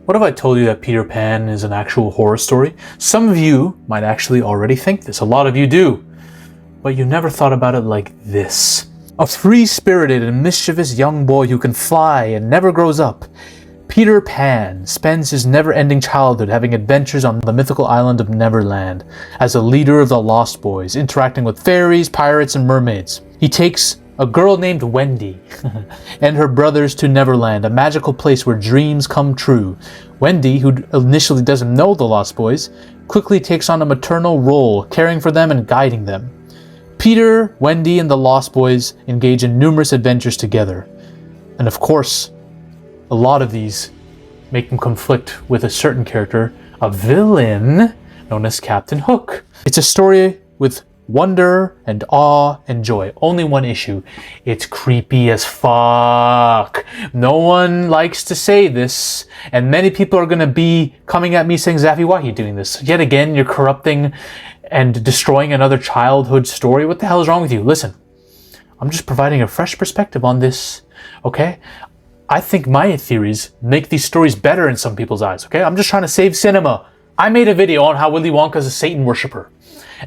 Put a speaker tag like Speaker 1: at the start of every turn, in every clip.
Speaker 1: What if I told you that Peter Pan is an actual horror story? Some of you might actually already think this. A lot of you do. But you never thought about it like this. A free-spirited and mischievous young boy who can fly and never grows up, Peter Pan spends his never-ending childhood having adventures on the mythical island of Neverland as a leader of the Lost Boys, interacting with fairies, pirates, and mermaids. He takes a girl named Wendy and her brothers to Neverland, a magical place where dreams come true. Wendy, who initially doesn't know the Lost Boys, quickly takes on a maternal role, caring for them and guiding them. Peter, Wendy, and the Lost Boys engage in numerous adventures together. And of course, a lot of these make them conflict with a certain character, a villain known as Captain Hook. It's a story with wonder and awe and joy. Only one issue. It's creepy as fuck. No one likes to say this, and many people are going to be coming at me saying, Zafi, why are you doing this? Yet again, you're corrupting and destroying another childhood story. What the hell is wrong with you? Listen, I'm just providing a fresh perspective on this, okay? I think my theories make these stories better in some people's eyes, okay? I'm just trying to save cinema. I made a video on how Willy Wonka is a Satan worshiper,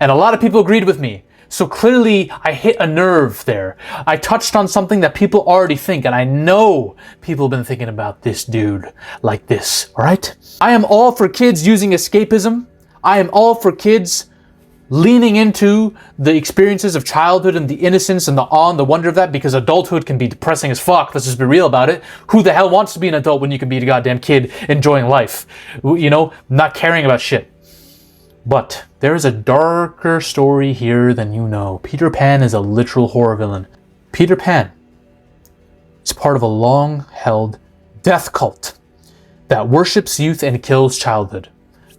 Speaker 1: and a lot of people agreed with me. So clearly I hit a nerve there. I touched on something that people already think, and I know people have been thinking about this dude like this, all right? I am all for kids using escapism. I am all for kids leaning into the experiences of childhood and the innocence and the awe and the wonder of that, because adulthood can be depressing as fuck. Let's just be real about it. Who the hell wants to be an adult when you can be a goddamn kid enjoying life? You know, not caring about shit. But there is a darker story here than you know. Peter Pan is a literal horror villain. Peter Pan is part of a long-held death cult that worships youth and kills childhood.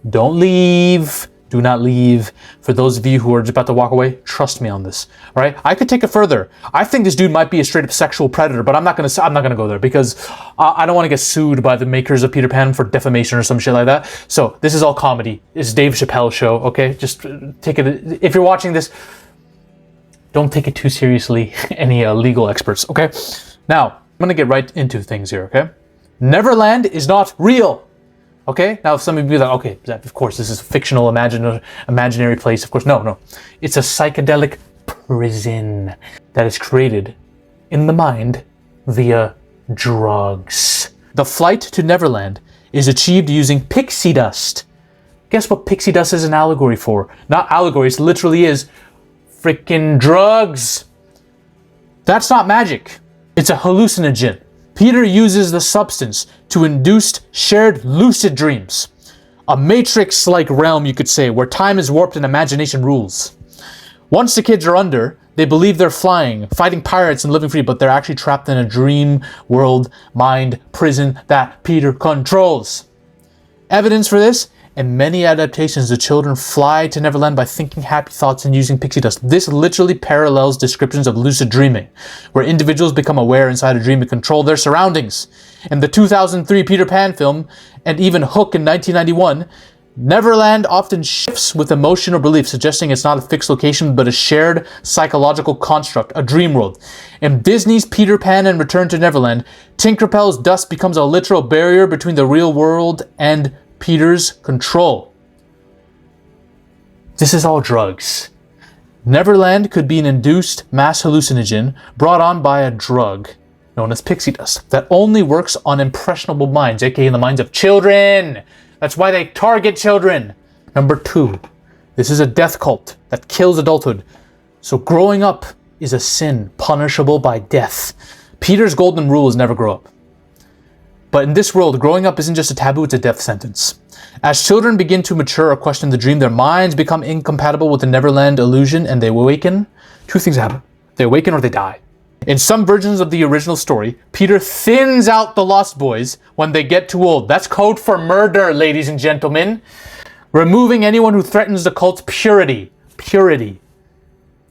Speaker 1: Don't leave. Do not leave. For those of you who are just about to walk away, trust me on this. All right, I could take it further. I think this dude might be a straight-up sexual predator, but I'm not gonna go there because I don't want to get sued by the makers of Peter Pan for defamation or some shit like that. So this is all comedy. It's Dave Chappelle's show. Okay, just take it. If you're watching this, don't take it too seriously. Any legal experts. Okay. Now I'm gonna get right into things here. Okay, Neverland is not real. Okay, now some of you are like, okay, of course, this is a fictional, imaginary place. Of course, no. It's a psychedelic prison that is created in the mind via drugs. The flight to Neverland is achieved using pixie dust. Guess what pixie dust is an allegory for? Not allegory, it literally is freaking drugs. That's not magic. It's a hallucinogen. Peter uses the substance to induce shared lucid dreams. A matrix-like realm, you could say, where time is warped and imagination rules. Once the kids are under, they believe they're flying, fighting pirates and living free, but they're actually trapped in a dream world mind prison that Peter controls. Evidence for this? In many adaptations, the children fly to Neverland by thinking happy thoughts and using pixie dust. This literally parallels descriptions of lucid dreaming, where individuals become aware inside a dream and control their surroundings. In the 2003 Peter Pan film, and even Hook in 1991, Neverland often shifts with emotion or belief, suggesting it's not a fixed location, but a shared psychological construct, a dream world. In Disney's Peter Pan and Return to Neverland, Tinkerbell's dust becomes a literal barrier between the real world and Peter's control. This is all drugs. Neverland could be an induced mass hallucinogen brought on by a drug known as pixie dust that only works on impressionable minds, aka the minds of children. That's why they target children. Number 2, this is a death cult that kills adulthood. So growing up is a sin punishable by death. Peter's golden rule is never grow up. But in this world, growing up isn't just a taboo, it's a death sentence. As children begin to mature or question the dream, their minds become incompatible with the Neverland illusion and they awaken. 2 things happen. They awaken or they die. In some versions of the original story, Peter thins out the Lost Boys when they get too old. That's code for murder, ladies and gentlemen. Removing anyone who threatens the cult's purity. Purity.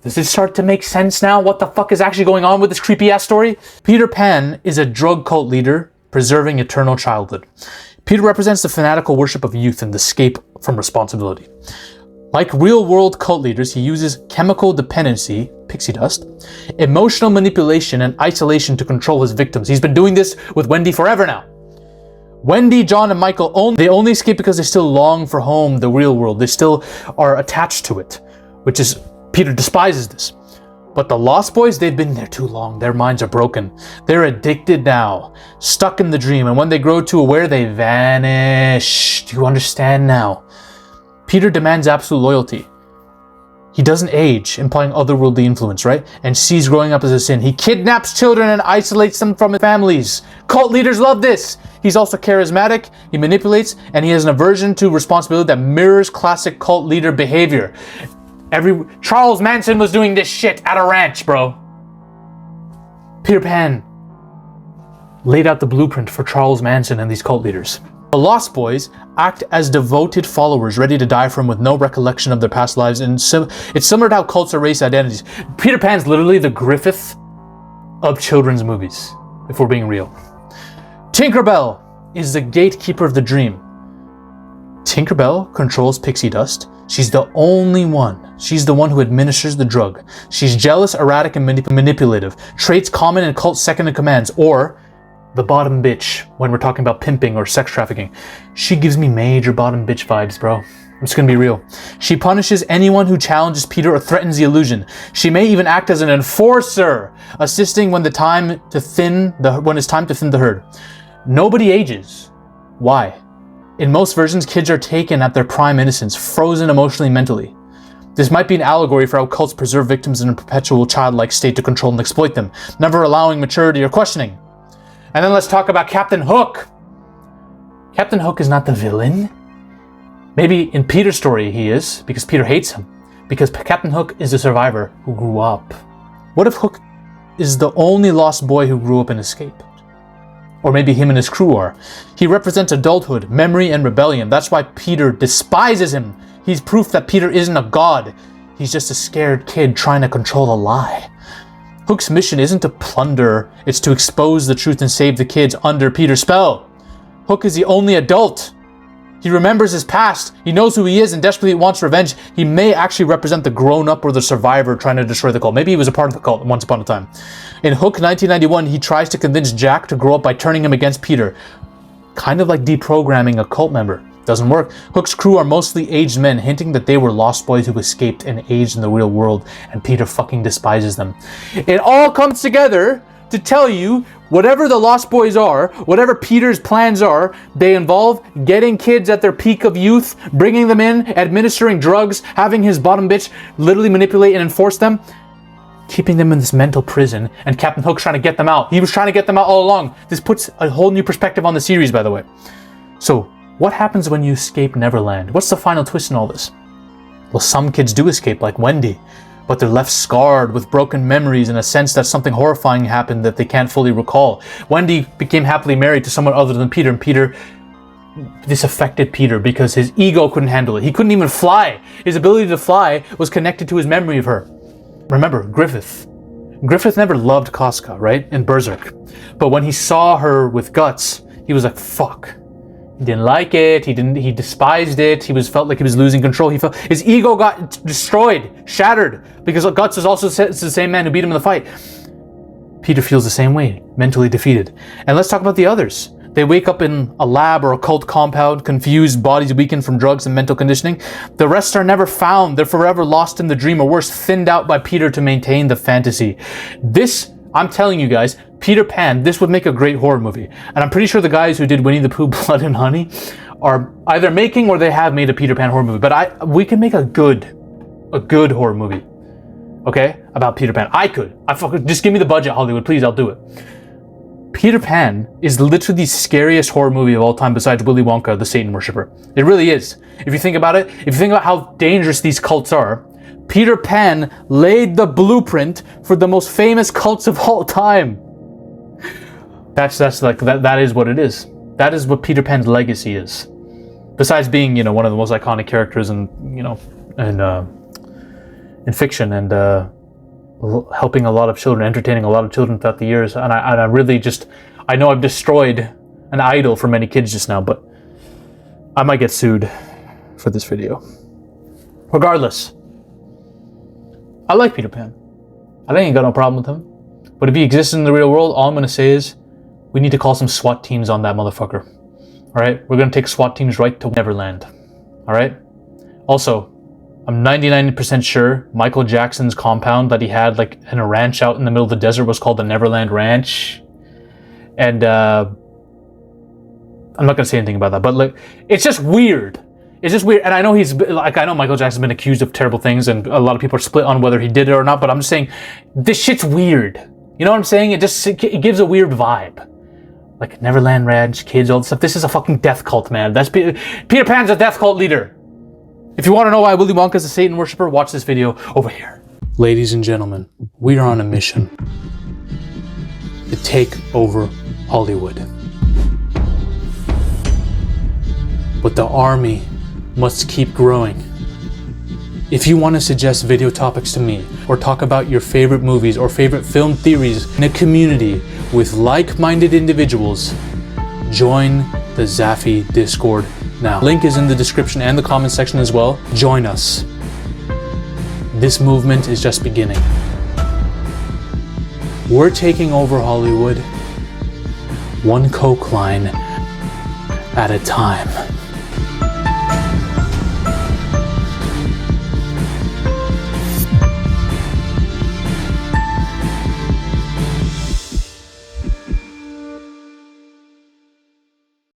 Speaker 1: Does this start to make sense now? What the fuck is actually going on with this creepy ass story? Peter Pan is a drug cult leader preserving eternal childhood. Peter represents the fanatical worship of youth and the escape from responsibility. Like real-world cult leaders, he uses chemical dependency, pixie dust, emotional manipulation, and isolation to control his victims. He's been doing this with Wendy forever now. Wendy, John, and Michael, they only escape because they still long for home, the real world. They still are attached to it, which is, Peter despises this. But the Lost Boys, they've been there too long. Their minds are broken. They're addicted now, stuck in the dream. And when they grow too aware, they vanish. Do you understand now? Peter demands absolute loyalty. He doesn't age, implying otherworldly influence, right? And sees growing up as a sin. He kidnaps children and isolates them from their families. Cult leaders love this. He's also charismatic, he manipulates, and he has an aversion to responsibility that mirrors classic cult leader behavior. Charles Manson was doing this shit at a ranch, bro. Peter Pan laid out the blueprint for Charles Manson and these cult leaders. The Lost Boys act as devoted followers, ready to die for him with no recollection of their past lives, and it's similar to how cults erase identities. Peter Pan's literally the Griffith of children's movies, if we're being real. Tinkerbell is the gatekeeper of the dream. Tinkerbell controls pixie dust. She's the only one. She's the one who administers the drug. She's jealous, erratic, and manipulative. Traits common in cult second-in-commands, or the bottom bitch when we're talking about pimping or sex trafficking. She gives me major bottom bitch vibes, bro. I'm just gonna be real. She punishes anyone who challenges Peter or threatens the illusion. She may even act as an enforcer, assisting when it's time to thin the herd. Nobody ages. Why? In most versions, kids are taken at their prime innocence, frozen emotionally and mentally. This might be an allegory for how cults preserve victims in a perpetual childlike state to control and exploit them, never allowing maturity or questioning. And then let's talk about Captain Hook. Captain Hook is not the villain. Maybe in Peter's story he is, because Peter hates him. Because Captain Hook is a survivor who grew up. What if Hook is the only lost boy who grew up and escaped? Or maybe him and his crew are. He represents adulthood, memory, and rebellion. That's why Peter despises him. He's proof that Peter isn't a god. He's just a scared kid trying to control a lie. Hook's mission isn't to plunder, it's to expose the truth and save the kids under Peter's spell. Hook is the only adult. He remembers his past, he knows who he is and desperately wants revenge. He may actually represent the grown-up or the survivor trying to destroy the cult. Maybe he was a part of the cult once upon a time. In Hook 1991, he tries to convince Jack to grow up by turning him against Peter. Kind of like deprogramming a cult member. Doesn't work. Hook's crew are mostly aged men, hinting that they were lost boys who escaped and aged in the real world, and Peter fucking despises them. It all comes together to tell you whatever the Lost Boys are, whatever Peter's plans are, they involve getting kids at their peak of youth, bringing them in, administering drugs, having his bottom bitch literally manipulate and enforce them, keeping them in this mental prison, and Captain Hook's trying to get them out. He was trying to get them out all along. This puts a whole new perspective on the series, by the way. So, what happens when you escape Neverland? What's the final twist in all this? Well, some kids do escape, like Wendy, but they're left scarred with broken memories and a sense that something horrifying happened that they can't fully recall. Wendy became happily married to someone other than Peter, and this affected Peter because his ego couldn't handle it. He couldn't even fly. His ability to fly was connected to his memory of her. Remember, Griffith. Griffith never loved Casca, right? In Berserk. But when he saw her with Guts, he was like, fuck. He didn't like it. He despised it. Felt like he was losing control. He felt his ego got destroyed, shattered, because Guts is also the same man who beat him in the fight. Peter feels the same way, mentally defeated. And let's talk about the others. They wake up in a lab or a cult compound, confused, bodies weakened from drugs and mental conditioning. The rest are never found. They're forever lost in the dream, or worse, thinned out by Peter to maintain the fantasy. This, I'm telling you guys, Peter Pan, this would make a great horror movie. And I'm pretty sure the guys who did Winnie the Pooh, Blood and Honey are either making or they have made a Peter Pan horror movie. But we can make a good horror movie, okay, about Peter Pan. Just give me the budget, Hollywood, please, I'll do it. Peter Pan is literally the scariest horror movie of all time besides Willy Wonka, the Satan worshipper. It really is. If you think about it, if you think about how dangerous these cults are, Peter Pan laid the blueprint for the most famous cults of all time. That's like that is what it is. That is what Peter Pan's legacy is. Besides being, one of the most iconic characters in fiction and helping a lot of children, entertaining a lot of children throughout the years. And I really I know I've destroyed an idol for many kids just now, but I might get sued for this video. Regardless, I like Peter Pan. I ain't got no problem with him. But if he exists in the real world, all I'm going to say is we need to call some SWAT teams on that motherfucker. All right, we're gonna take SWAT teams right to Neverland. All right. Also, I'm 99% sure Michael Jackson's compound that he had like in a ranch out in the middle of the desert was called the Neverland Ranch. And I'm not gonna say anything about that, but like, it's just weird. It's just weird. And I know I know Michael Jackson's been accused of terrible things, and a lot of people are split on whether he did it or not. But I'm just saying, this shit's weird. You know what I'm saying? It gives a weird vibe. Like Neverland Ranch, kids, all this stuff. This is a fucking death cult, man. That's Peter Pan's a death cult leader. If you want to know why Willy Wonka's a Satan worshiper, watch this video over here. Ladies and gentlemen, we are on a mission to take over Hollywood. But the army must keep growing. If you want to suggest video topics to me, or talk about your favorite movies or favorite film theories in a community with like-minded individuals, join the Zafy Discord now. Link is in the description and the comment section as well. Join us. This movement is just beginning. We're taking over Hollywood, one coke line at a time.